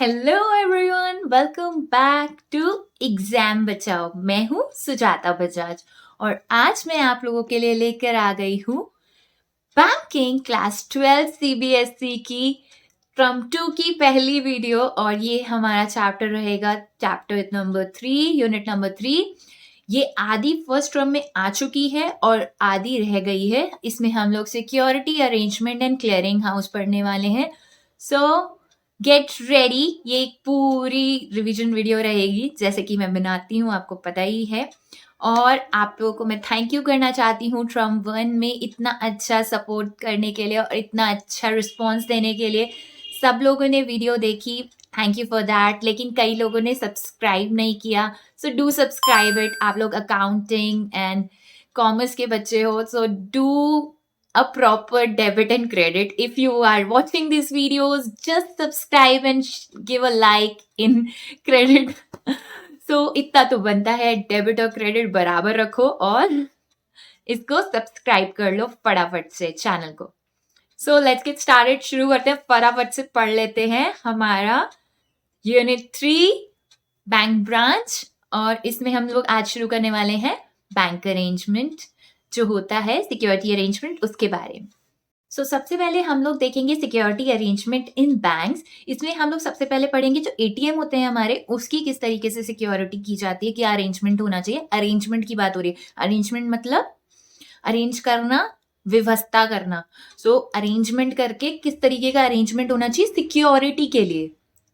Hello everyone, welcome back to exam बचाओ। मैं हूँ सुजाता बजाज और आज मैं आप लोगों के लिए लेकर आ गई हूँ बैंकिंग क्लास 12 सीबीएसई की फ्रॉम 2 की पहली वीडियो। और ये हमारा चैप्टर रहेगा चैप्टर नंबर 3, यूनिट नंबर 3। ये आधी फर्स्ट टर्म में आ चुकी है और आधी रह गई है। इसमें हम लोग security arrangement and clearing house पढ़ने वाले हैं। सो गेट रेडी। ये एक पूरी रिवीजन वीडियो रहेगी जैसे कि मैं बनाती हूँ, आपको पता ही है। और आप लोगों को मैं थैंक यू करना चाहती हूँ ट्रम 1 में इतना अच्छा सपोर्ट करने के लिए और इतना अच्छा रिस्पॉन्स देने के लिए। सब लोगों ने वीडियो देखी, थैंक यू फॉर दैट। लेकिन कई लोगों ने सब्सक्राइब नहीं किया, सो डू सब्सक्राइब इट। आप लोग अकाउंटिंग एंड कॉमर्स के बच्चे हो, so do a proper debit and credit. If you are watching these videos, just subscribe and give a like in credit. So इतना तो बनता है, डेबिट और क्रेडिट बराबर रखो और इसको सब्सक्राइब कर लो फटाफट से चैनल को। So let's get started. शुरू करते हैं, फटाफट से पढ़ लेते हैं हमारा यूनिट 3 बैंक ब्रांच। और इसमें हम लोग आज शुरू करने वाले हैं बैंक अरेंजमेंट, जो होता है सिक्योरिटी अरेंजमेंट, उसके बारे में। सो सबसे पहले हम लोग देखेंगे सिक्योरिटी अरेंजमेंट इन बैंक्स। इसमें हम लोग सबसे पहले पढ़ेंगे जो एटीएम होते हैं हमारे, उसकी किस तरीके से सिक्योरिटी की जाती है, क्या अरेंजमेंट होना चाहिए। अरेंजमेंट की बात हो रही है। अरेंजमेंट मतलब अरेंज करना, व्यवस्था करना। सो अरेंजमेंट करके किस तरीके का अरेंजमेंट होना चाहिए सिक्योरिटी के लिए,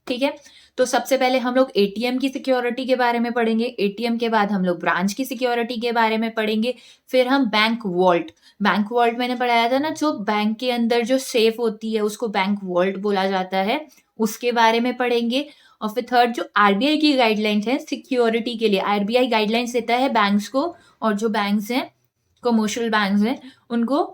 ठीक है। तो सबसे पहले हम लोग एटीएम की सिक्योरिटी के बारे में पढ़ेंगे। एटीएम के बाद हम लोग ब्रांच की सिक्योरिटी के बारे में पढ़ेंगे। फिर हम बैंक वॉल्ट, बैंक वॉल्ट मैंने पढ़ाया था ना, जो बैंक के अंदर जो सेफ होती है उसको बैंक वॉल्ट बोला जाता है, उसके बारे में पढ़ेंगे। और फिर थर्ड जो आरबीआई की गाइडलाइंस है सिक्योरिटी के लिए, आरबीआई गाइडलाइंस देता है बैंक्स को, और जो बैंक्स हैं कमर्शियल बैंक्स हैं उनको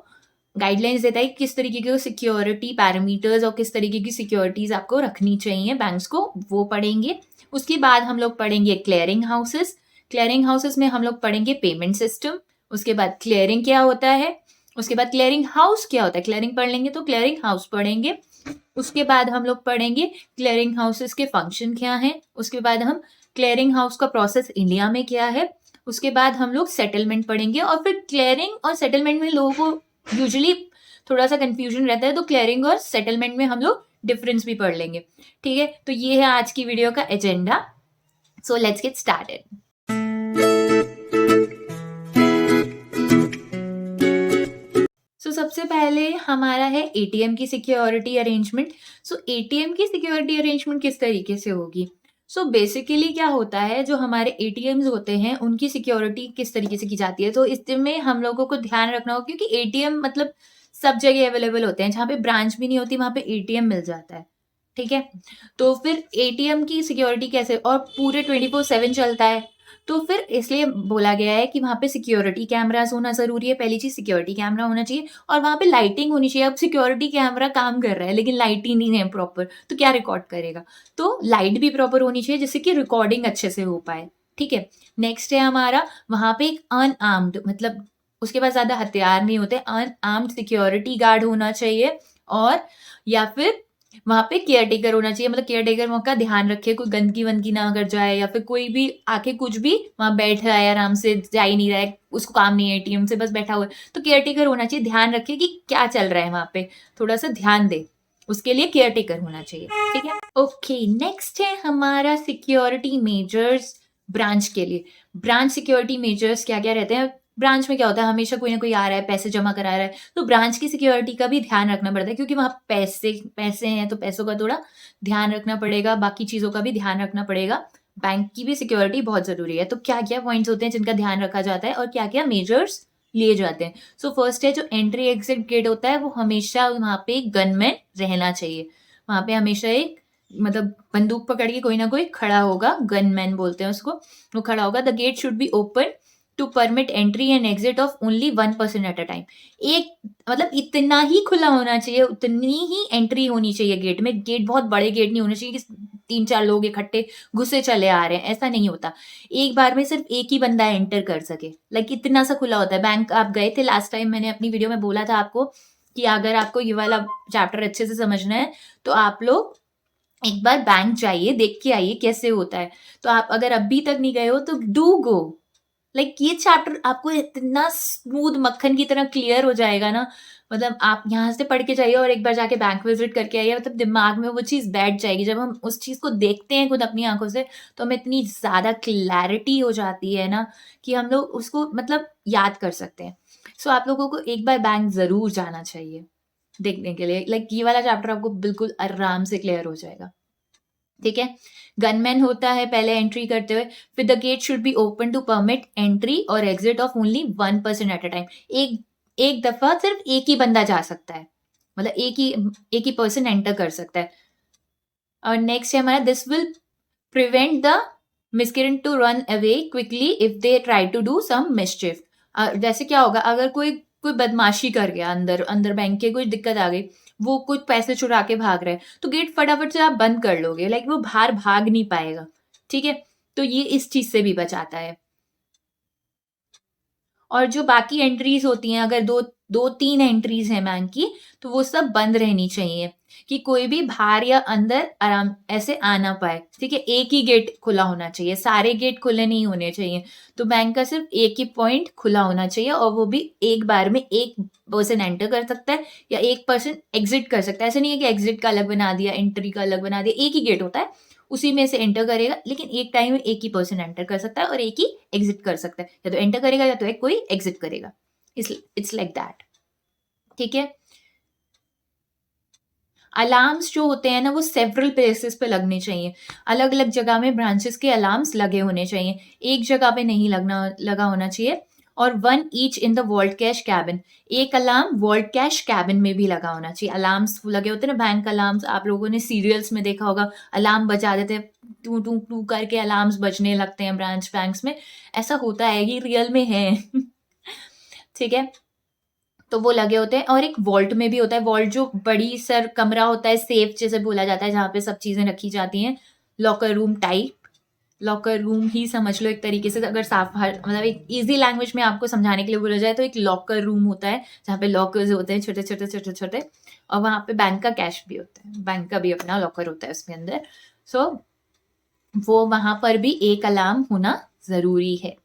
गाइडलाइंस देता है किस तरीके के सिक्योरिटी पैरामीटर्स और किस तरीके की सिक्योरिटीज आपको रखनी चाहिए बैंक्स को, वो पढ़ेंगे। उसके बाद हम लोग पढ़ेंगे क्लियरिंग हाउसेस। क्लियरिंग हाउसेस में हम लोग पढ़ेंगे पेमेंट सिस्टम। उसके बाद क्लियरिंग क्या होता है, उसके बाद क्लियरिंग हाउस क्या होता है। क्लियरिंग पढ़ लेंगे तो क्लियरिंग हाउस पढ़ेंगे। उसके बाद हम लोग पढ़ेंगे क्लियरिंग हाउसेस के फंक्शन क्या हैं। उसके बाद हम क्लियरिंग हाउस का प्रोसेस इंडिया में क्या है। उसके बाद हम लोग सेटलमेंट पढ़ेंगे। और फिर क्लियरिंग और सेटलमेंट में लोगों को यूजुअली थोड़ा सा कंफ्यूजन रहता है, तो क्लियरिंग और सेटलमेंट में हम लोग डिफरेंस भी पढ़ लेंगे, ठीक है। तो ये है आज की वीडियो का agenda. So let's get started. सबसे पहले हमारा है एटीएम की सिक्योरिटी अरेंजमेंट। सो एटीएम की सिक्योरिटी अरेंजमेंट किस तरीके से होगी। सो बेसिकली क्या होता है, जो हमारे एटीएम्स होते हैं उनकी सिक्योरिटी किस तरीके से की जाती है। तो इसमें हम लोगों को ध्यान रखना होगा, क्योंकि एटीएम मतलब सब जगह अवेलेबल होते हैं, जहाँ पे ब्रांच भी नहीं होती वहां पे एटीएम मिल जाता है, ठीक है। तो फिर एटीएम की सिक्योरिटी कैसे, और पूरे 24/7 चलता है, तो फिर इसलिए बोला गया है कि वहां पे सिक्योरिटी कैमरास होना जरूरी है। पहली चीज सिक्योरिटी कैमरा होना चाहिए और वहां पे लाइटिंग होनी चाहिए। अब सिक्योरिटी कैमरा काम कर रहा है लेकिन लाइट ही नहीं है प्रॉपर, तो क्या रिकॉर्ड करेगा। तो लाइट भी प्रॉपर होनी चाहिए जिससे कि रिकॉर्डिंग अच्छे से हो पाए, ठीक है। नेक्स्ट है हमारा, वहां पे एक अनआर्म्ड, मतलब उसके पास ज्यादा हथियार नहीं होते, अनआर्म्ड सिक्योरिटी गार्ड होना चाहिए। और या फिर वहां पे केयर टेकर होना चाहिए, मतलब केयर टेकर वहां का ध्यान रखे कोई गंदगी वंदगी ना कर जाए, या फिर कोई भी आके कुछ भी वहां बैठ रहा है आराम से, जा ही नहीं रहा है, उसको काम नहीं है एटीएम से, बस बैठा हुआ है, तो केयर टेकर होना चाहिए, ध्यान रखे कि क्या चल रहा है वहां पे, थोड़ा सा ध्यान दे, उसके लिए केयर टेकर होना चाहिए, ठीक है। ओके, नेक्स्ट है हमारा सिक्योरिटी मेजर्स ब्रांच के लिए। ब्रांच सिक्योरिटी मेजर्स क्या क्या रहते हैं। ब्रांच में क्या होता है, हमेशा कोई ना कोई आ रहा है, पैसे जमा करा रहा है, तो ब्रांच की सिक्योरिटी का भी ध्यान रखना पड़ता है, क्योंकि वहां पैसे हैं तो पैसों का थोड़ा ध्यान रखना पड़ेगा, बाकी चीजों का भी ध्यान रखना पड़ेगा। बैंक की भी सिक्योरिटी बहुत जरूरी है। तो क्या क्या पॉइंट्स होते हैं जिनका ध्यान रखा जाता है और क्या क्या मेजर्स लिए जाते हैं। सो फर्स्ट है जो एंट्री एग्जिट गेट होता है, वो हमेशा वहां पे गनमैन रहना चाहिए। वहां पे हमेशा एक, मतलब बंदूक पकड़ के कोई ना कोई खड़ा होगा, गनमैन बोलते हैं उसको, वो खड़ा होगा। The gate should be open to permit entry and exit of only 1% at a time. एक, मतलब इतना ही खुला होना चाहिए, उतनी ही एंट्री होनी चाहिए गेट में। गेट बहुत बड़े गेट नहीं होने चाहिए कि 3-4 लोग इकट्ठे घुसे चले आ रहे हैं, ऐसा नहीं होता। एक बार में सिर्फ एक ही बंदा एंटर कर सके, लाइक इतना सा खुला होता है। बैंक आप गए थे लास्ट टाइम, मैंने अपनी वीडियो में बोला था आपको कि अगर आपको ये वाला चैप्टर अच्छे से समझना है तो आप लोग एक बार बैंक जाइए, देख के आइए कैसे होता है। तो आप अगर अभी तक नहीं गए हो तो डू गो। लाइक ये चैप्टर आपको इतना स्मूथ मक्खन की तरह क्लियर हो जाएगा ना, मतलब आप यहाँ से पढ़ के जाइए और एक बार जाके बैंक विजिट करके आइए, मतलब दिमाग में वो चीज़ बैठ जाएगी। जब हम उस चीज़ को देखते हैं खुद अपनी आंखों से, तो हमें इतनी ज़्यादा क्लैरिटी हो जाती है ना कि हम लोग उसको मतलब याद कर सकते हैं। सो आप लोगों को एक बार बैंक ज़रूर जाना चाहिए देखने के लिए। लाइक ये वाला चैप्टर आपको बिल्कुल आराम से क्लियर हो जाएगा। ठीक है। गनमैन होता है पहले एंट्री करते हुए, फिर the gate should be open to permit entry और exit of only 1 person at a time. एक एक दफा सिर्फ एक ही बंदा जा सकता है, मतलब एक ही पर्सन एंटर कर सकता है। और नेक्स्ट है हमारा, this will prevent the miscreant to run away quickly if they try to do some mischief. जैसे क्या होगा, अगर कोई कोई बदमाशी कर गया, अंदर अंदर बैंक के कुछ दिक्कत आ गई, वो कुछ पैसे चुरा के भाग रहे हैं, तो गेट फटाफट से आप बंद कर लोगे, लाइक वो बाहर भाग नहीं पाएगा। ठीक है, तो ये इस चीज से भी बचाता है। और जो बाकी एंट्रीज होती हैं, अगर दो दो तीन एंट्रीज हैं बैंक की, तो वो सब बंद रहनी चाहिए कि कोई भी बाहर या अंदर आराम ऐसे आ ना पाए। ठीक है, एक ही गेट खुला होना चाहिए, सारे गेट खुले नहीं होने चाहिए। तो बैंक का सिर्फ एक ही पॉइंट खुला होना चाहिए, और वो भी एक बार में एक पर्सन एंटर कर सकता है या एक पर्सन एग्जिट कर सकता है। ऐसा नहीं है कि एग्जिट का अलग बना दिया, एंट्री का अलग बना दिया, एक ही गेट होता है, उसी में से एंटर करेगा, लेकिन एक टाइम में एक ही पर्सन एंटर कर सकता है और एक ही एग्जिट कर सकता है। या तो एंटर करेगा या तो एक कोई एग्जिट करेगा। It's like that. ठीक है। अलार्म्स जो होते हैं ना, वो सेवरल प्लेसेस पे लगने चाहिए। अलग अलग जगह में ब्रांचेस के अलार्म्स लगे होने चाहिए, एक जगह पे नहीं लगा होना चाहिए। और 1 each in the vault cash cabin. एक अलार्म वॉल्ट कैश कैबिन में भी लगा होना चाहिए। अलार्म्स लगे होते हैं ना, बैंक अलार्म्स, आप लोगों ने सीरियल्स में देखा होगा, अलार्म बजा देते हैं, टू टू टू करके अलार्म्स बजने लगते हैं ब्रांच बैंक्स में। ऐसा होता है, ये रियल में है। ठीक है, तो वो लगे होते हैं। और एक वॉल्ट में भी होता है, वॉल्ट जो बड़ी सर कमरा होता है, सेफ जैसे बोला जाता है, जहाँ पे सब चीजें रखी जाती हैं, locker room type. Locker room ही समझ लो एक तरीके से, अगर साफ मतलब एक इजी लैंग्वेज में आपको समझाने के लिए बोला जाए तो एक लॉकर रूम होता है जहाँ पे लॉकर्स होते हैं छोटे छोटे छोटे छोटे, और वहां पे बैंक का कैश भी होता है, बैंक का भी अपना लॉकर होता है उसके अंदर। सो वो वहां पर भी एक अलार्म होना जरूरी है।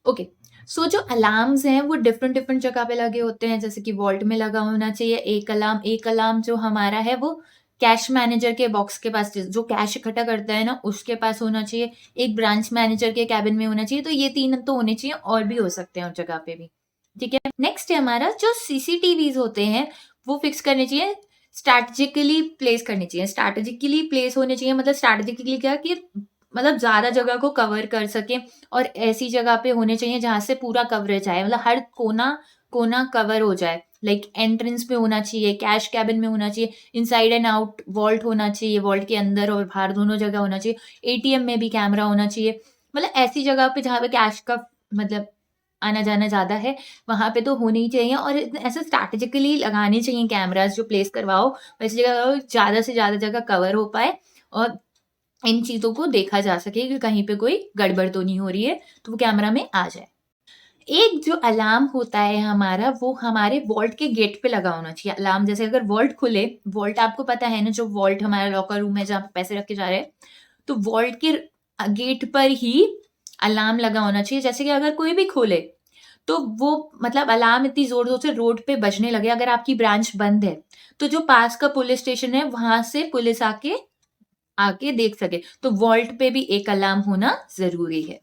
ओके, सो जो अलार्म्स हैं वो डिफरेंट डिफरेंट जगह पे लगे होते हैं, जैसे कि वॉल्ट में लगा होना चाहिए एक अलार्म। एक अलार्म जो हमारा है वो कैश मैनेजर के बॉक्स के पास, जो कैश इकट्ठा करता है ना, उसके पास होना चाहिए। एक ब्रांच मैनेजर के कैबिन में होना चाहिए। तो ये 3 तो होने चाहिए, और भी हो सकते हैं उस जगह पे भी। ठीक है, नेक्स्ट है हमारा, जो सीसीटीवीज होते हैं वो फिक्स करने चाहिए, स्ट्रैटेजिकली प्लेस करनी चाहिए। स्ट्रैटेजिकली प्लेस होने चाहिए, मतलब स्ट्रैटेजिकली क्या, कि मतलब ज्यादा जगह को कवर कर सके, और ऐसी जगह पे होने चाहिए जहां से पूरा कवरेज आए, मतलब हर कोना कोना कवर हो जाए। लाइक एंट्रेंस पे होना चाहिए, कैश कैबिन में होना चाहिए, इनसाइड एंड आउट वॉल्ट होना चाहिए, वॉल्ट के अंदर और बाहर दोनों जगह होना चाहिए। एटीएम में भी कैमरा होना चाहिए, मतलब ऐसी जगह पे जहाँ पे कैश का मतलब आना जाना ज्यादा है, वहां पे तो होने ही चाहिए। और ऐसे स्ट्रैटेजिकली लगाने चाहिए कैमराज, जो प्लेस करवाओ वैसी जगह ज्यादा से ज्यादा जगह कवर हो पाए, और इन चीजों को देखा जा सके कि कहीं पे कोई गड़बड़ तो नहीं हो रही है, तो वो कैमरा में आ जाए। एक जो अलार्म होता है हमारा, वो हमारे वॉल्ट के गेट पे लगा होना चाहिए अलार्म। जैसे अगर वॉल्ट खुले, वॉल्ट आपको पता है ना, जो वॉल्ट हमारा लॉकर रूम है जहाँ पे पैसे रखे जा रहे हैं, तो वॉल्ट के गेट पर ही अलार्म लगा होना चाहिए। जैसे कि अगर कोई भी खोले, तो वो मतलब अलार्म इतनी जोर जोर से रोड पे बजने लगे, अगर आपकी ब्रांच बंद है, तो जो पास का पुलिस स्टेशन है वहां से पुलिस आके आके देख सके। तो वॉल्ट पे भी एक अलार्म होना जरूरी है।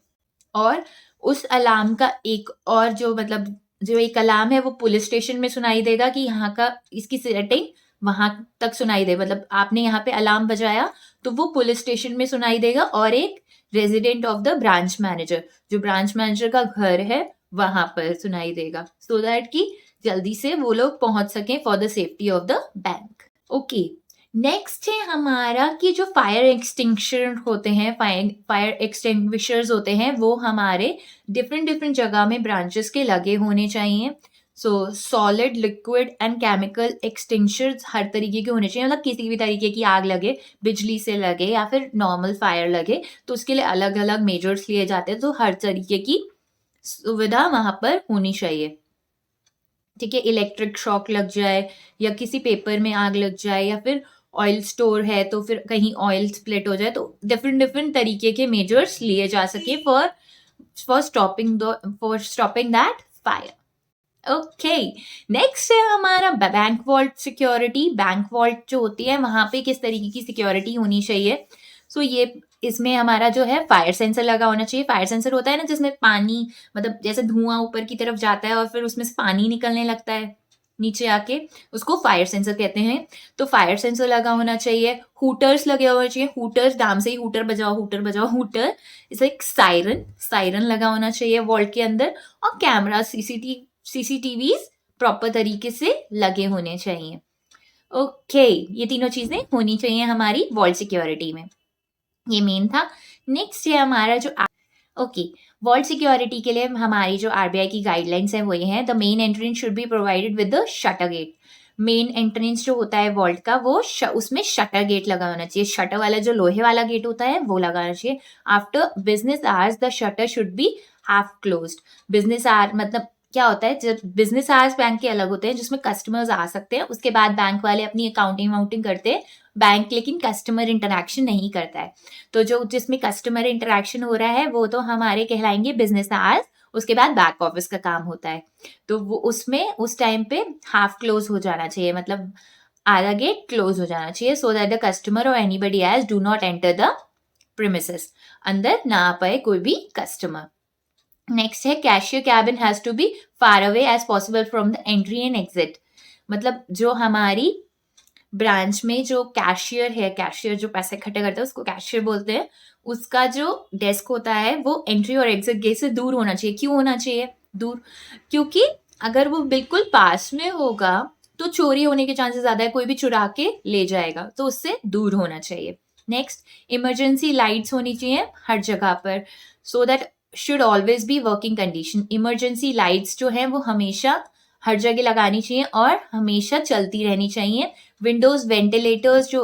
और उस अलार्म का एक और जो मतलब जो एक अलार्म है, वो पुलिस स्टेशन में सुनाई देगा कि यहाँ का इसकी सेटिंग वहां तक सुनाई दे, मतलब आपने यहाँ पे अलार्म बजाया तो वो पुलिस स्टेशन में सुनाई देगा, और एक resident of the branch manager, जो ब्रांच मैनेजर का घर है, वहां पर सुनाई देगा, सो दैट कि जल्दी से वो लोग पहुंच सके for the safety of the bank. Okay, next है हमारा कि जो फायर एक्सटिंक्शन होते हैं, फायर एक्सटिंग्विशर्स होते हैं, वो हमारे डिफरेंट डिफरेंट जगह में ब्रांचेस के लगे होने चाहिए। So solid, liquid and chemical extinguishers हर तरीके के होने चाहिए, मतलब किसी भी तरीके की आग लगे, बिजली से लगे या फिर नॉर्मल फायर लगे, तो उसके लिए अलग अलग मेजर्स लिए जाते हैं। तो हर तरीके की सुविधा वहां पर होनी चाहिए। ठीक है, इलेक्ट्रिक शॉक लग जाए, या किसी पेपर में आग लग जाए, या फिर ऑयल स्टोर है तो फिर कहीं ऑयल स्प्लिट हो जाए, तो डिफरेंट डिफरेंट तरीके के मेजर्स लिए जा सके for stopping that fire. Okay, next है हमारा bank vault security. Bank vault जो होती है वहां पे किस तरीके की सिक्योरिटी होनी चाहिए. सो ये इसमें हमारा जो है फायर सेंसर लगा होना चाहिए. फायर सेंसर होता है ना जिसमें पानी, मतलब जैसे धुआं ऊपर की तरफ जाता है और फिर उसमें से पानी निकलने लगता है नीचे आके, उसको फायर सेंसर कहते हैं. तो फायर सेंसर लगा होना चाहिए. हुटर्स लगे होने चाहिए. हुटर्स, नाम से ही हुटर बजाओ हुटर बजाओ, hooter is like siren. Siren लगा होना चाहिए वॉल्ट के अंदर. और कैमरा, सीसीटीवीज प्रॉपर तरीके से लगे होने चाहिए. ओके, ये तीनों चीजें होनी चाहिए हमारी वॉल्ट सिक्योरिटी में. ये मेन था. नेक्स्ट है हमारा जो ओके, वॉल्ट सिक्योरिटी के लिए हमारी जो आरबीआई की गाइडलाइंस है वो ये है. The main entrance should be provided with the shutter gate. Main entrance जो होता है वॉल्ट का वो उसमें शटर गेट लगा होना चाहिए. शटर वाला जो लोहे वाला गेट होता है वो लगाना चाहिए. After business hours the shutter should be half closed. Business hour मतलब क्या होता है, जब बिजनेस आवर्स बैंक के अलग होते हैं जिसमें कस्टमर्स आ सकते हैं, उसके बाद बैंक वाले अपनी अकाउंटिंग वाउंटिंग करते हैं. बैंक लेकिन कस्टमर इंटरैक्शन नहीं करता है. तो जो जिसमें कस्टमर इंटरैक्शन हो रहा है वो तो हमारे कहलाएंगे बिजनेस आवर्स. उसके बाद बैक ऑफिस का काम होता है. तो वो उसमें उस टाइम पे हाफ क्लोज हो जाना चाहिए, मतलब आधा गेट क्लोज हो जाना चाहिए, सो दैट द कस्टमर और anybody else do not enter the premises. अंदर ना आ पाए कोई भी कस्टमर. नेक्स्ट है cashier cabin has to be far away as possible from the entry and exit. मतलब जो हमारी ब्रांच में जो कैशियर है, कैशियर जो पैसे इकट्ठे करता है उसको कैशियर बोलते हैं, उसका जो डेस्क होता है वो एंट्री और एग्जिट गेट से दूर होना चाहिए. क्यों होना चाहिए दूर? क्योंकि अगर वो बिल्कुल पास में होगा तो चोरी होने के चांसेस ज्यादा है, कोई भी चुरा के ले जाएगा, तो उससे दूर होना चाहिए. नेक्स्ट, इमरजेंसी लाइट्स होनी चाहिए हर जगह पर, so that should always be working condition. Emergency lights जो है वो हमेशा हर जगह लगानी चाहिए और हमेशा चलती रहनी चाहिए. विंडोज वेंटिलेटर्स, जो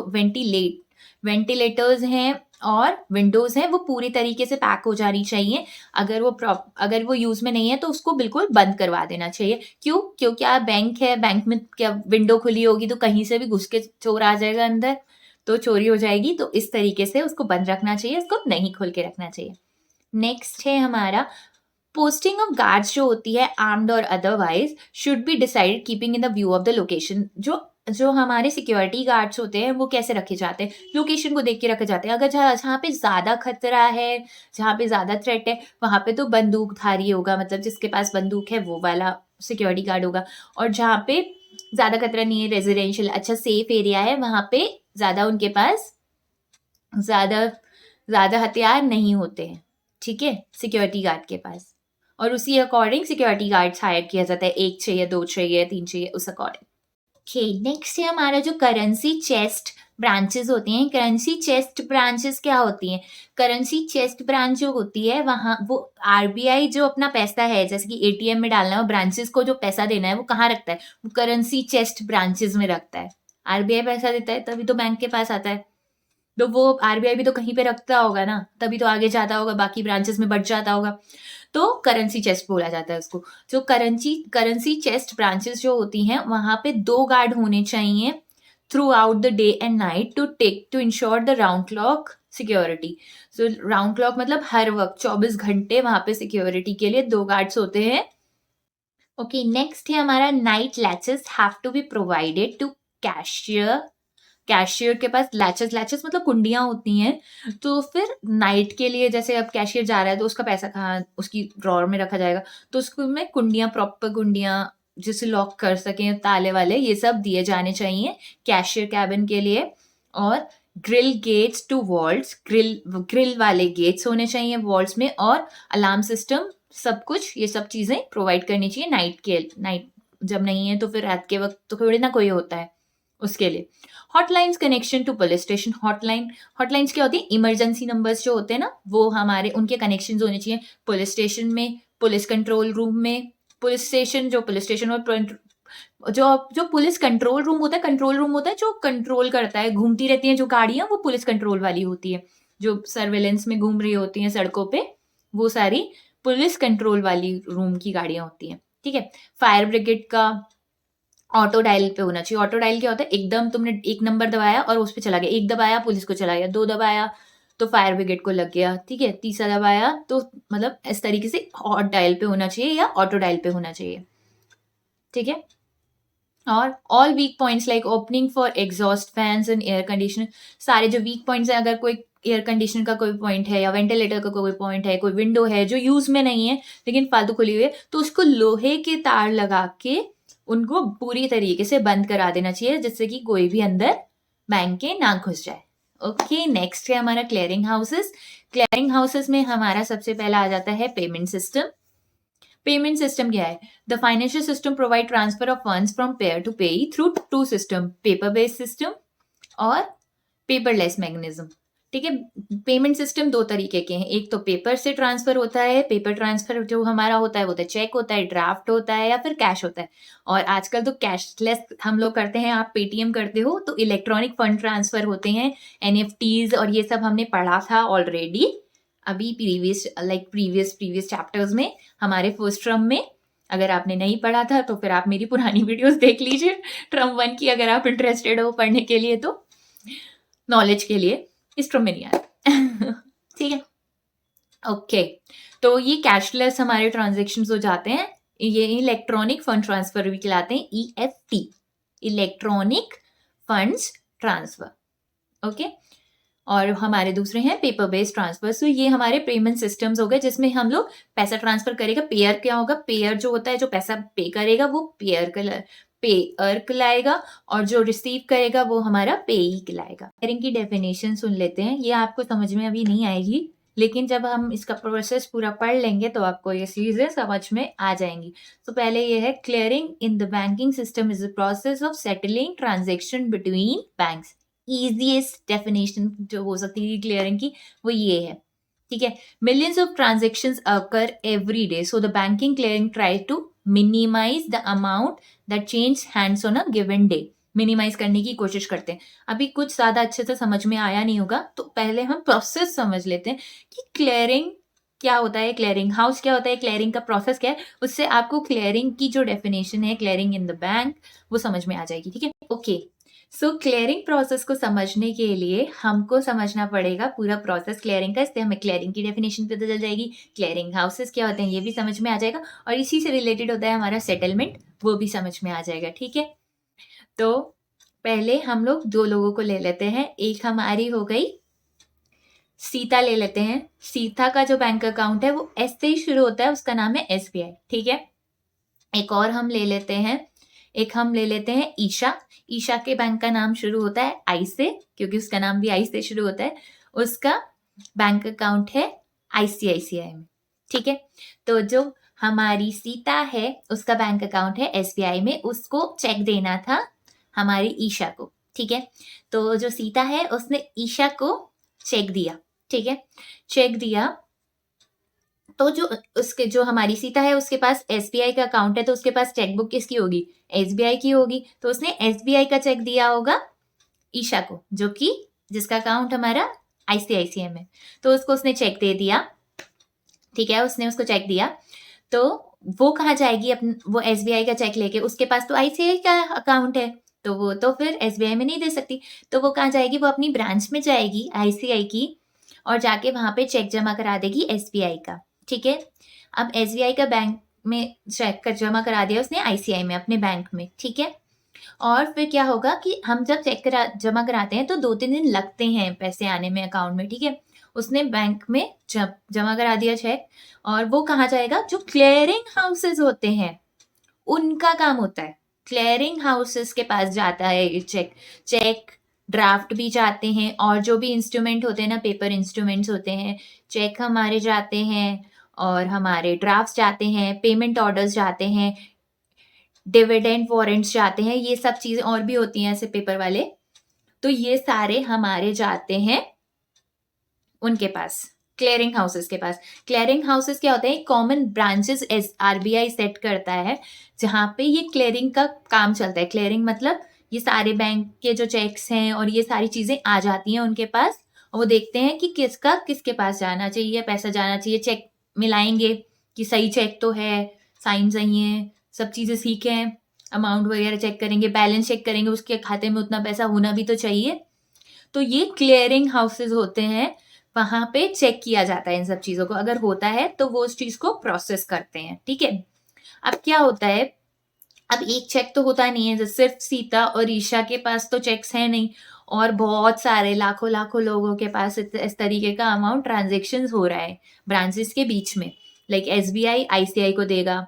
वेंटिलेटर्स हैं और विंडोज हैं वो पूरी तरीके से पैक हो जानी चाहिए. अगर वो यूज में नहीं है तो उसको बिल्कुल बंद करवा देना चाहिए. क्यों? क्योंकि आप बैंक है, बैंक में क्या विंडो खुली होगी तो कहीं से भी घुस के चोर आ जाएगा अंदर, तो चोरी हो जाएगी. तो इस तरीके से उसको बंद रखना चाहिए, उसको नहीं खोल के रखना चाहिए. नेक्स्ट है हमारा पोस्टिंग ऑफ गार्ड्स जो होती है आर्म्ड और otherwise should be decided keeping in the view of the location. जो हमारे सिक्योरिटी गार्ड्स होते हैं वो कैसे रखे जाते हैं, लोकेशन को देख के रखे जाते हैं. अगर जहाँ पे ज्यादा खतरा है, जहाँ पे ज्यादा थ्रेट है, वहां पे तो बंदूकधारी होगा, मतलब जिसके पास बंदूक है वो वाला सिक्योरिटी गार्ड होगा. और जहाँ पे ज्यादा खतरा नहीं है, रेजिडेंशियल अच्छा सेफ एरिया है, वहां पे ज्यादा उनके पास ज्यादा हथियार नहीं होते हैं. ठीक है, सिक्योरिटी गार्ड के पास. और उसी अकॉर्डिंग सिक्योरिटी गार्ड हायर किया जाता है. 1 चाहिए, 2 चाहिए, 3 चाहिए, उस अकॉर्डिंग. ओके, नेक्स्ट है हमारा जो करेंसी चेस्ट ब्रांचेस होती हैं. करेंसी चेस्ट ब्रांचेस क्या होती हैं? करेंसी चेस्ट ब्रांच जो होती है वहाँ वो आरबीआई जो अपना पैसा है जैसे कि एटीएम में डालना है, ब्रांचेस को जो पैसा देना है वो कहाँ रखता है? वो करेंसी चेस्ट ब्रांचेस में रखता है. आरबीआई पैसा देता है तभी तो बैंक के पास आता है, तो वो आरबीआई भी तो कहीं पे रखता होगा ना, तभी तो आगे जाता होगा, बाकी ब्रांचेस में बढ़ जाता होगा. तो करेंसी चेस्ट बोला जाता है उसको. जो करेंसी चेस्ट ब्रांचेस जो होती हैं वहां पे 2 गार्ड होने चाहिए throughout the day and night to ensure the round clock security. So round clock मतलब हर वक्त 24 घंटे वहां पे सिक्योरिटी के लिए 2 गार्ड्स होते हैं. ओके, नेक्स्ट है हमारा night latches have to be provided to cashier. Cashier के पास लैचेस मतलब कुंडियां होती हैं. तो फिर नाइट के लिए जैसे अब कैशियर जा रहा है तो उसका पैसा कहाँ उसकी ड्रॉर में रखा जाएगा, तो उसको में कुंडियां, प्रॉपर कुंडियां जिसे लॉक कर सकें, ताले वाले, ये सब दिए जाने चाहिए कैशियर कैबिन के लिए. और grill gates to vaults, grill वाले गेट्स होने चाहिए वॉल्ट्स में. और अलार्म सिस्टम, सब कुछ ये सब चीजें प्रोवाइड करनी चाहिए नाइट जब नहीं है तो फिर रात के वक्त तो थोड़ी ना कोई होता है उसके लिए. हॉटलाइंस कनेक्शन टू पुलिस स्टेशन. हॉटलाइंस क्या होती है? इमरजेंसी नंबर्स जो होते हैं ना वो हमारे उनके कनेक्शन होने चाहिए पुलिस स्टेशन में, पुलिस कंट्रोल रूम में. पुलिस स्टेशन और जो पुलिस कंट्रोल रूम होता है जो कंट्रोल करता है, घूमती रहती हैं जो गाड़ियां वो पुलिस कंट्रोल वाली होती है, जो सर्वेलेंस में घूम रही होती हैं सड़कों पे, वो सारी पुलिस कंट्रोल वाली रूम की गाड़ियां होती हैं. ठीक है. फायर ब्रिगेड का ऑटो डायल पे होना चाहिए। ऑटो डायल क्या होता है, एकदम तुमने एक नंबर दबाया और उस पे चला गया, एक दबाया पुलिस को चला गया, दो दबाया तो फायर ब्रिगेड को लग गया, ठीक है, तीसरा दबाया तो मतलब इस तरीके से हॉट डायल पे होना चाहिए या ऑटो डायल पे होना चाहिए, ठीक है। और all weak points like opening for exhaust fans and air conditioner, सारे जो वीक पॉइंट्स हैं, अगर कोई एयर कंडीशनर का कोई पॉइंट है या वेंटिलेटर का कोई पॉइंट है, कोई विंडो है जो यूज में नहीं है लेकिन फालतू खुली हुई है, तो उसको लोहे के तार लगा के उनको पूरी तरीके से बंद करा देना चाहिए, जिससे कि कोई भी अंदर बैंक के ना घुस जाए। ओके, नेक्स्ट है हमारा क्लियरिंग हाउसेस। क्लियरिंग हाउसेस में हमारा सबसे पहला आ जाता है पेमेंट सिस्टम। पेमेंट सिस्टम क्या है? The financial system provide transfer of funds from payer to payee through two system, paper based system और पेपरलेस मैकेनिज्म, ठीक है। पेमेंट सिस्टम दो तरीके के हैं, एक तो पेपर से ट्रांसफर होता है, पेपर ट्रांसफर जो हमारा होता है वो तो चेक होता है, ड्राफ्ट होता है या फिर कैश होता है, और आजकल तो कैशलेस हम लोग करते हैं, आप पेटीएम करते हो तो इलेक्ट्रॉनिक फंड ट्रांसफर होते हैं, एनएफटीज और ये सब हमने पढ़ा था ऑलरेडी अभी प्रीवियस चैप्टर्स में, हमारे फर्स्ट टर्म में। अगर आपने नहीं पढ़ा था तो फिर आप मेरी पुरानी वीडियोस देख लीजिए, टर्म 1 की, अगर आप इंटरेस्टेड हो पढ़ने के लिए, तो नॉलेज के लिए, इस टर्म में नहीं आया ठीक है। ओके, तो ये कैशलेस हमारे ट्रांजेक्शन हो जाते हैं, ये इलेक्ट्रॉनिक फंड ट्रांसफर भी कहलाते हैं, EFT, electronic funds transfer. Okay, और हमारे दूसरे हैं पेपर बेस्ड ट्रांसफर। सो ये हमारे पेमेंट सिस्टम्स हो गए जिसमें हम लोग पैसा ट्रांसफर करेगा। पेयर क्या होगा? पेयर जो होता है, जो पैसा पे करेगा वो पेयर कहलाएगा, और जो रिसीव करेगा वो हमारा पेई कहलाएगा। क्लियरिंग की डेफिनेशन सुन लेते हैं, ये आपको समझ में अभी नहीं आएगी, लेकिन जब हम इसका प्रोसेस पूरा पढ़ लेंगे तो आपको ये चीजें समझ में आ जाएंगी। तो पहले ये है, clearing in the banking system is the process of settling transaction between banks. Easiest definition जो हो सकती है क्लियरिंग की वो ये है, ठीक है। Millions of transactions occur every day, so the banking clearing try to minimise the amount that change hands on a given day. Minimise करने की कोशिश करते हैं। अभी कुछ ज्यादा अच्छे से समझ में आया नहीं होगा, तो पहले हम प्रोसेस समझ लेते हैं कि क्लियरिंग क्या होता है, क्लियरिंग हाउस क्या होता है, क्लियरिंग का प्रोसेस क्या है। उससे आपको क्लियरिंग की जो डेफिनेशन है, क्लियरिंग इन द बैंक, वो समझ में आ जाएगी, ठीक है। ओके, सो क्लियरिंग प्रोसेस को समझने के लिए हमको समझना पड़ेगा पूरा प्रोसेस क्लियरिंग का, इससे हमें क्लियरिंग की डेफिनेशन पता चल जाएगी, क्लियरिंग हाउसेस क्या होते हैं ये भी समझ में आ जाएगा, और इसी से रिलेटेड होता है हमारा सेटलमेंट, वो भी समझ में आ जाएगा, ठीक है। तो पहले हम लोग दो लोगों को ले लेते हैं, एक हमारी हो गई सीता, ले लेते हैं। सीता का जो बैंक अकाउंट है वो एस से ही शुरू होता है, उसका नाम है SBI, ठीक है। एक और हम ले लेते हैं ईशा। ईशा के बैंक का नाम शुरू होता है आई से, क्योंकि उसका नाम भी आई से शुरू होता है, उसका बैंक अकाउंट है ICICI में, ठीक है। तो जो हमारी सीता है उसका बैंक अकाउंट है SBI में, उसको चेक देना था हमारी ईशा को, ठीक है। तो जो सीता है उसने ईशा को चेक दिया, ठीक है, चेक दिया। तो जो हमारी सीता है उसके पास SBI का अकाउंट है, तो उसके पास चेकबुक किसकी होगी? SBI की होगी। तो उसने SBI का चेक दिया होगा ईशा को, जो कि जिसका अकाउंट हमारा ICICI में, तो उसको उसने चेक दे दिया, ठीक है। उसने उसको चेक दिया, तो वो कहाँ जाएगी? वो SBI का चेक लेके, उसके पास तो ICICI का अकाउंट है, तो वो तो फिर SBI में नहीं दे सकती, तो वो कहाँ जाएगी? वो अपनी ब्रांच में जाएगी ICICI की, और जाके वहां पे चेक जमा करा देगी SBI का, ठीक है। अब SBI का बैंक में चेक जमा करा दिया उसने ICICI में, अपने बैंक में, ठीक है। और फिर क्या होगा कि हम जब चेक जमा कराते हैं तो 2-3 दिन लगते हैं पैसे आने में अकाउंट में, ठीक है। उसने बैंक में जमा करा दिया चेक, और वो कहाँ जाएगा? जो क्लियरिंग हाउसेस होते हैं उनका काम होता है, क्लियरिंग हाउसेस के पास जाता है ये चेक ड्राफ्ट भी जाते हैं, और जो भी इंस्ट्रूमेंट होते हैं ना, पेपर इंस्ट्रूमेंट्स होते हैं, चेक हमारे जाते हैं, और हमारे ड्राफ्ट जाते हैं, पेमेंट ऑर्डर्स जाते हैं, डिविडेंड वारंट्स जाते हैं, ये सब चीजें और भी होती हैं ऐसे पेपर वाले, तो ये सारे हमारे जाते हैं उनके पास, क्लियरिंग हाउसेस के पास। क्लियरिंग हाउसेस क्या होते हैं? कॉमन ब्रांचेस RBI सेट करता है, जहां पे ये क्लियरिंग का काम चलता है। क्लियरिंग मतलब ये सारे बैंक के जो चेक्स हैं और ये सारी चीजें आ जाती हैं उनके पास, और वो देखते हैं कि किसका किसके पास जाना चाहिए, पैसा जाना चाहिए, चेक मिलाएंगे कि सही चेक तो है, साइन सही है, सब चीजें ठीक है, अमाउंट वगैरह चेक करेंगे, बैलेंस चेक करेंगे, उसके खाते में उतना पैसा होना भी तो चाहिए। तो ये क्लियरिंग हाउसेज होते हैं, वहां पे चेक किया जाता है इन सब चीजों को, अगर होता है तो वो उस चीज को प्रोसेस करते हैं। ठीक है, अब क्या होता है, अब एक चेक तो होता नहीं है, जैसे सिर्फ सीता और ईशा के पास तो चेक्स है नहीं, और बहुत सारे लाखों लाखों लोगों के पास इस तरीके का अमाउंट ट्रांजेक्शन हो रहा है ब्रांचेस के बीच में। लाइक एसबीआई आईसीआई को देगा,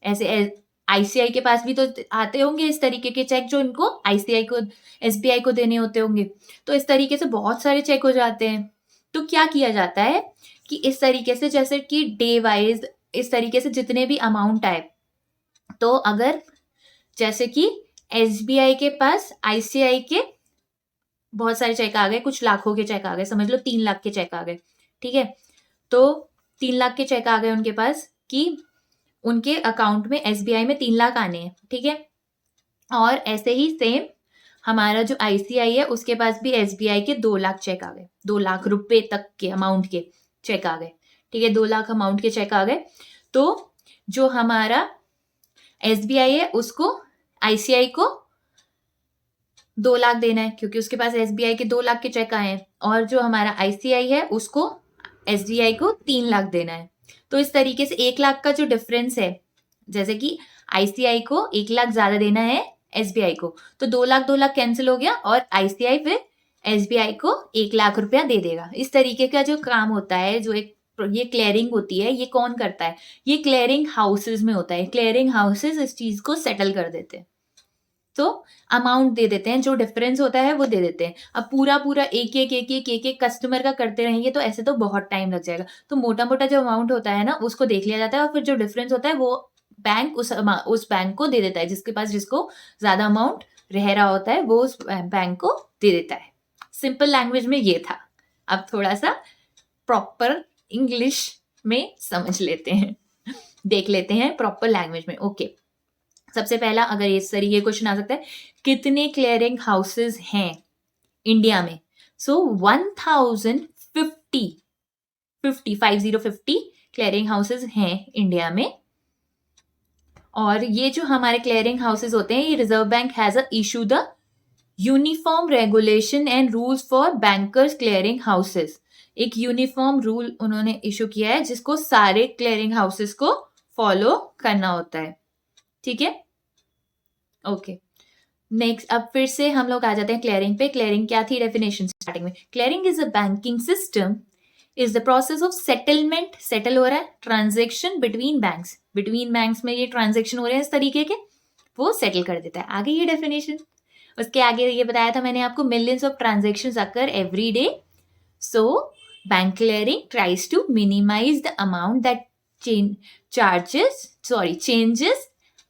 ऐसे आईसीआई के पास भी तो आते होंगे इस तरीके के चेक जो इनको आईसीआई को एसबीआई को देने होते होंगे। तो इस तरीके से बहुत सारे चेक हो जाते हैं। तो क्या किया जाता है कि इस तरीके से, जैसे कि डे वाइज इस तरीके से जितने भी अमाउंट आए, तो अगर जैसे कि एसबीआई के पास आईसीआई के बहुत सारे चेक आ गए, कुछ लाखों के चेक आ गए, समझ लो 3 लाख के चेक आ गए। ठीक है, तो 3 लाख के चेक आ गए उनके पास कि उनके अकाउंट में एसबीआई में 3 लाख आने हैं। ठीक है, और ऐसे ही सेम हमारा जो आईसीआई है उसके पास भी एसबीआई के 2 लाख चेक आ गए, 2 लाख रुपए तक के अमाउंट के चेक आ गए। ठीक है, 2 लाख अमाउंट के चेक आ गए। तो जो हमारा एसबीआई है उसको आईसीआई को 2 लाख देना है, क्योंकि उसके पास एसबीआई के 2 लाख के चेक आए हैं, और जो हमारा आईसीआई है उसको एसबीआई को 3 लाख देना है। तो इस तरीके से 1 लाख का जो डिफरेंस है, जैसे कि आईसीआई को 1 लाख ज्यादा देना है एसबीआई को, तो 2 लाख कैंसिल हो गया, और आईसीआई फिर एसबीआई को 1 लाख रुपया दे देगा। इस तरीके का जो काम होता है, जो एक ये क्लियरिंग होती है, ये कौन करता है, ये क्लियरिंग हाउसेज में होता है। क्लियरिंग हाउसेज इस चीज को सेटल कर देते हैं, तो अमाउंट दे देते हैं, जो डिफरेंस होता है वो दे देते हैं। अब पूरा पूरा एक एक कस्टमर का करते रहेंगे तो ऐसे तो बहुत टाइम लग जाएगा। तो मोटा मोटा जो अमाउंट होता है ना उसको देख लिया जाता है, और फिर जो डिफरेंस होता है वो बैंक उस बैंक को दे देता है, जिसके पास जिसको ज्यादा अमाउंट रह रहा होता है वो उस बैंक को दे देता है। सिंपल लैंग्वेज में ये था। अब थोड़ा सा प्रॉपर इंग्लिश में समझ लेते हैं, देख लेते हैं प्रॉपर लैंग्वेज में। ओके, सबसे पहला अगर इस तरीके क्वेश्चन आ सकता है, कितने क्लियरिंग हाउसेज हैं इंडिया में? सो 50 क्लियरिंग हाउसेज हैं इंडिया में। और ये जो हमारे क्लियरिंग हाउसेज होते हैं, ये reserve bank has issue the uniform regulation and rules for bankers clearing houses. एक यूनिफॉर्म रूल उन्होंने इशू किया है जिसको सारे क्लियरिंग हाउसेज को फॉलो करना होता है। ठीक है, ओके। नेक्स्ट, अब फिर से हम लोग आ जाते हैं क्लियरिंग पे। क्लियरिंग क्या थी डेफिनेशन स्टार्टिंग में? Clearing is a banking system, is the process of settlement, settle हो रहा है transaction between banks, between banks में ये ट्रांजेक्शन हो रहे हैं इस तरीके के, वो सेटल कर देता है। आगे ये डेफिनेशन, उसके आगे ये बताया था मैंने आपको, millions of transactions occur every day, so bank clearing tries to minimise the amount that changes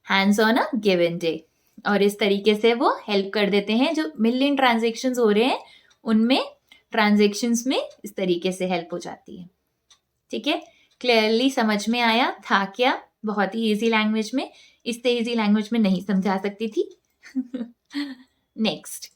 hands on a given day. और इस तरीके से वो हेल्प कर देते हैं, जो मिलियन ट्रांजेक्शन्स हो रहे हैं उनमें ट्रांजेक्शन्स में इस तरीके से हेल्प हो जाती है। ठीक है, क्लियरली समझ में आया था क्या? बहुत ही इजी लैंग्वेज में, इससे इजी लैंग्वेज में नहीं समझा सकती थी। नेक्स्ट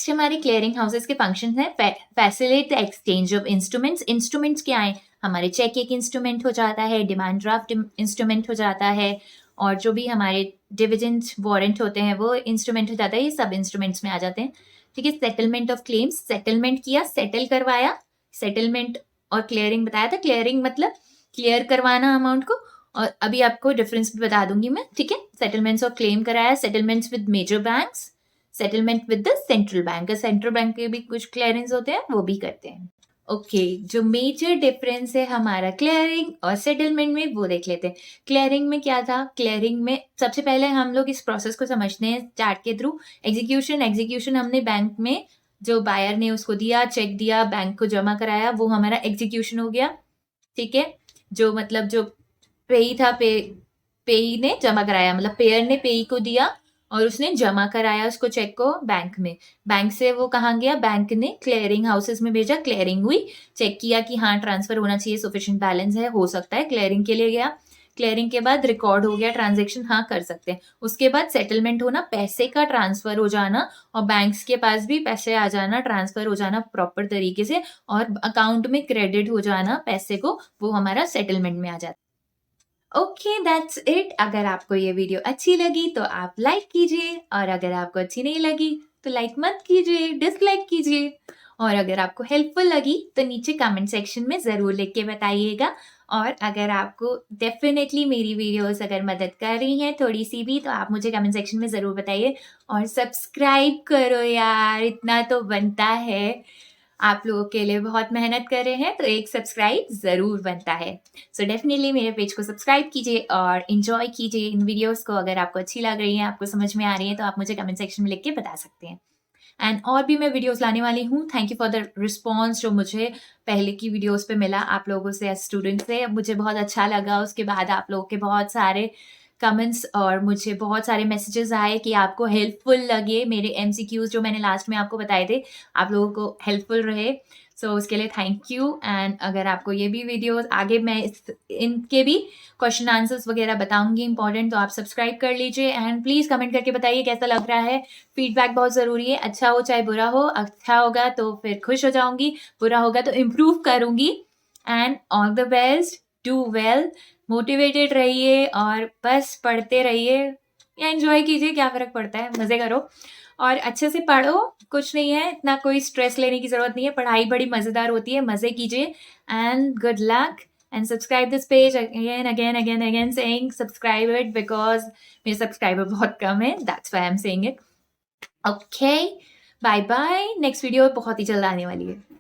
हमारे क्लियरिंग हाउसेस के फंक्शन है, facilitate the exchange of instruments. Instruments क्या है? हमारे चेक एक इंस्ट्रूमेंट हो जाता है, डिमांड ड्राफ्ट इंस्ट्रूमेंट हो जाता है, और जो भी हमारे डिविडेंड वारंट होते हैं वो इंस्ट्रूमेंट हो जाता है। ये सब इंस्ट्रूमेंट्स में आ जाते हैं। ठीक है, सेटलमेंट ऑफ क्लेम्स, सेटलमेंट किया, सेटल करवाया। सेटलमेंट और क्लियरिंग बताया था। क्लियरिंग मतलब क्लियर करवाना अमाउंट को, और अभी आपको डिफरेंस भी बता दूंगी मैं। ठीक है, सेटलमेंट्स ऑफ क्लेम कराया, settlements with major banks, settlement with the central bank. Central bank के भी कुछ क्लियरेंस होते हैं, वो भी करते हैं। ओके, जो मेजर डिफरेंस है हमारा क्लियरिंग और सेटलमेंट में, वो देख लेते हैं। क्लियरिंग में क्या था? क्लियरिंग में सबसे पहले हम लोग इस प्रोसेस को समझते हैं चार्ट के थ्रू। एग्जीक्यूशन हमने बैंक में जो बायर ने उसको दिया, चेक दिया, बैंक को जमा कराया, वो हमारा एग्जीक्यूशन हो गया। ठीक है, जो मतलब जो पेई था, पेई ने जमा कराया, मतलब पेयर ने पेई को दिया और उसने जमा कराया उसको चेक को बैंक में। बैंक से वो कहाँ गया? बैंक ने क्लियरिंग हाउसेस में भेजा, क्लियरिंग हुई, चेक किया कि हाँ ट्रांसफर होना चाहिए, सफिशिएंट बैलेंस है, हो सकता है, क्लियरिंग के लिए गया। क्लियरिंग के बाद रिकॉर्ड हो गया ट्रांजेक्शन, हाँ कर सकते हैं। उसके बाद सेटलमेंट होना, पैसे का ट्रांसफर हो जाना, और बैंक्स के पास भी पैसे आ जाना, ट्रांसफर हो जाना प्रॉपर तरीके से, और अकाउंट में क्रेडिट हो जाना पैसे को, वो हमारा सेटलमेंट में आ जाता है। Okay, that's it. अगर आपको ये वीडियो अच्छी लगी तो आप लाइक कीजिए, और अगर आपको अच्छी नहीं लगी तो लाइक मत कीजिए, डिसलाइक कीजिए। और अगर आपको हेल्पफुल लगी तो नीचे कमेंट सेक्शन में ज़रूर लिख के बताइएगा। और अगर आपको डेफ़िनेटली मेरी वीडियोज़ अगर मदद कर रही हैं थोड़ी-सी भी, तो आप मुझे कमेंट सेक्शन में ज़रूर बताइए। और सब्सक्राइब करो यार, इतना तो बनता है। आप लोगों के लिए बहुत मेहनत कर रहे हैं, तो एक सब्सक्राइब ज़रूर बनता है। सो डेफ़िनिटली मेरे पेज को सब्सक्राइब कीजिए और एन्जॉय कीजिए इन वीडियोज़ को। अगर आपको अच्छी लग रही हैं, आपको समझ में आ रही हैं, तो आप मुझे कमेंट सेक्शन में लिख के बता सकते हैं। एंड और भी मैं वीडियोज़ लाने वाली हूँ। Thank you for the response जो मुझे पहले की वीडियोज़ पे मिला आप लोगों से, एज़ स्टूडेंट से। मुझे बहुत अच्छा लगा। उसके बाद आप लोगों के बहुत सारे कमेंट्स और मुझे बहुत सारे मैसेजेस आए कि आपको हेल्पफुल लगे मेरे एमसीक्यूज़ जो मैंने लास्ट में आपको बताए थे, आप लोगों को हेल्पफुल रहे। सो उसके लिए थैंक यू। एंड अगर आपको ये भी वीडियोज़ आगे मैं इनके भी क्वेश्चन आंसर्स वगैरह बताऊँगी इम्पोर्टेंट, तो आप सब्सक्राइब कर लीजिए। एंड प्लीज़ कमेंट करके बताइए कैसा लग रहा है। फीडबैक बहुत ज़रूरी है, अच्छा हो चाहे बुरा हो। अच्छा होगा तो फिर खुश हो जाऊँगी, बुरा होगा तो इम्प्रूव करूँगी। And all the best, do well, motivated रहिए और बस पढ़ते रहिए या एन्जॉय कीजिए, क्या फ़र्क पड़ता है, मज़े करो और अच्छे से पढ़ो। कुछ नहीं है, इतना कोई स्ट्रेस लेने की ज़रूरत नहीं है, पढ़ाई बड़ी मज़ेदार होती है, मज़े कीजिए। And good luck and subscribe this page again, again, again, again saying subscribe it, because मेरे सब्सक्राइबर बहुत कम है, that's why I am saying it. Okay, bye-bye, next video बहुत ही जल्द आने वाली है।